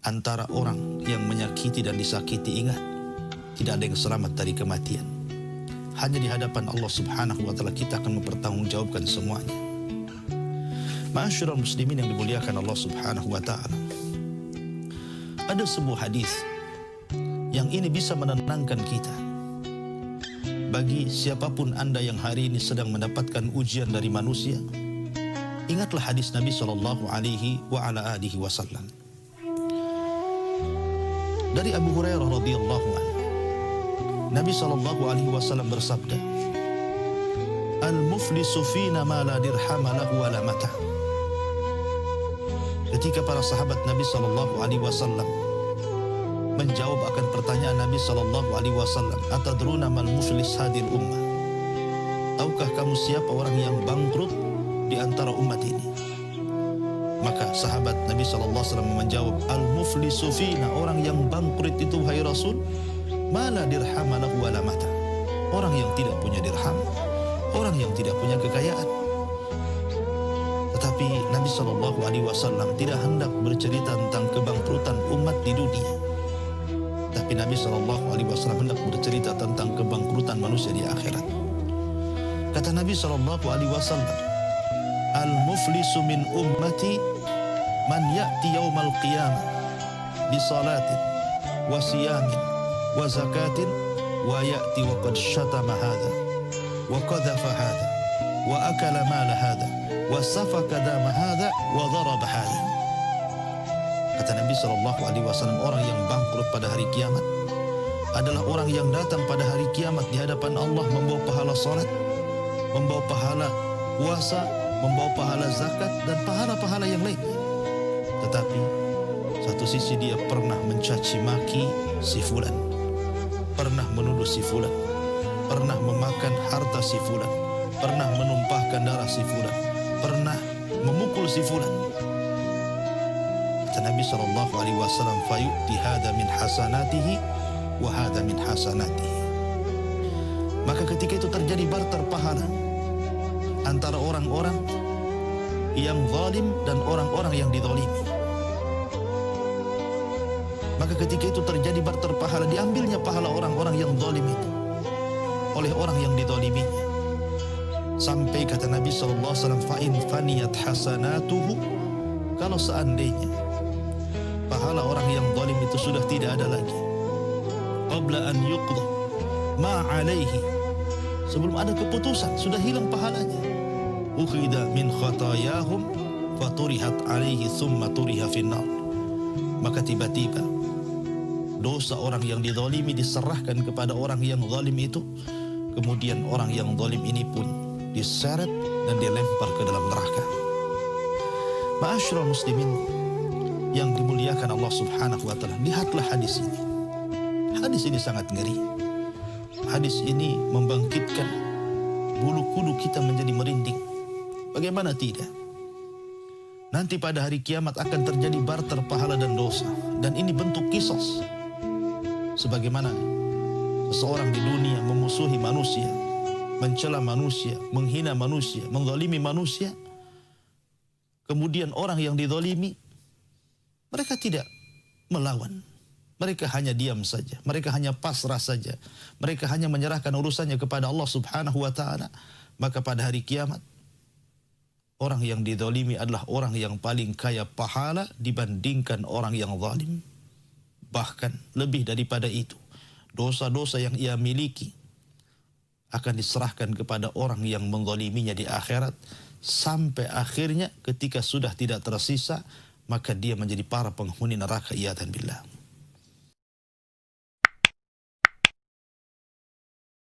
antara orang yang menyakiti dan disakiti. Ingat, tidak ada yang selamat dari kematian. Hanya di hadapan Allah Subhanahu wa Ta'ala kita akan mempertanggungjawabkan semuanya. Ma'asyiral muslimin yang dimuliakan Allah Subhanahu wa Ta'ala, ada sebuah hadis yang ini bisa menenangkan kita. Bagi siapapun Anda yang hari ini sedang mendapatkan ujian dari manusia, ingatlah hadis Nabi sallallahu alaihi wasallam. Dari Abu Hurairah radhiyallahu anhu, Nabi sallallahu alaihi wasallam bersabda, "Al-muflisu fina ma la dirham lahu wa la mata." Ketika para sahabat Nabi sallallahu alaihi wasallam menjawab akan pertanyaan Nabi sallallahu alaihi wasallam, "Atadruna mal muflis hadil ummah?" Tahukah kamu siapa orang yang bangkrut di antara umat ini? Maka sahabat Nabi sallallahu alaihi wasallam menjawab, "Al-muflisu fina," orang yang bangkrut itu wahai Rasul, "ma la dirham lahu wa la mata." Orang yang tidak punya dirham, orang yang tidak punya kekayaan. Tetapi Nabi sallallahu alaihi wasallam tidak hendak bercerita tentang kebangkrutan umat di dunia. Tapi Nabi sallallahu alaihi wasallam hendak bercerita tentang kebangkrutan manusia di akhirat. Kata Nabi sallallahu alaihi wasallam, "Al-muflisu min ummati man ya'ti yaumal qiyamah bi salatin wa siyamin wa zakatin wa ya'ti wa qad syatama hadha wa qadhafa hadha wa akala mala hadha wa safaka dama hadha wa dharaba hadha." Kata Nabi sallallahu alaihi wasallam, orang yang bangkrut pada hari kiamat adalah orang yang datang pada hari kiamat di hadapan Allah membawa pahala salat, membawa pahala puasa, membawa pahala zakat dan pahala-pahala yang lain. Tetapi satu sisi dia pernah mencaci maki si fulan, pernah menuduh si fulan, pernah memakan harta si fulan, pernah menumpahkan darah si fulan, pernah memukul si fulan. Kata Nabi sallallahu alaihi wasallam, "Fayu'ti hadza min hasanatihi wa hadza min hasanatihi." Maka ketika itu terjadi barter pahala antara orang-orang yang zalim dan orang-orang yang dizalimi. Maka ketika itu terjadi barter pahala, diambilnya pahala orang-orang yang zalim itu oleh orang yang dizaliminya. Sampai kata Nabi sallallahu alaihi wasallam, "Fa in faniyat hasanatuhu," kalau seandainya pahala orang yang zalim itu sudah tidak ada lagi, qabla an yuqda ma alaihi, sebelum ada keputusan sudah hilang pahalanya, ukhida min khatayahum faturihat alaihi thumma turiha finnar, maka tiba-tiba dosa orang yang dizalimi diserahkan kepada orang yang zalim itu, kemudian orang yang zalim ini pun diseret dan dilempar ke dalam neraka. Ma'asyiral muslimin yang dimuliakan Allah Subhanahu wa Ta'ala, lihatlah hadis ini. Hadis ini sangat ngeri. Hadis ini membangkitkan bulu kuduk kita menjadi merinding. Bagaimana tidak? Nanti pada hari kiamat akan terjadi barter pahala dan dosa, dan ini bentuk kisos. Sebagaimana seseorang di dunia memusuhi manusia, mencela manusia, menghina manusia, menzalimi manusia, kemudian orang yang dizalimi mereka tidak melawan, mereka hanya diam saja, mereka hanya pasrah saja, mereka hanya menyerahkan urusannya kepada Allah Subhanahu wa Ta'ala. Maka pada hari kiamat, orang yang dizalimi adalah orang yang paling kaya pahala dibandingkan orang yang zalim. Bahkan lebih daripada itu, dosa-dosa yang ia miliki akan diserahkan kepada orang yang menzaliminya di akhirat, sampai akhirnya ketika sudah tidak tersisa, maka dia menjadi para penghuni neraka, iyadzan billah.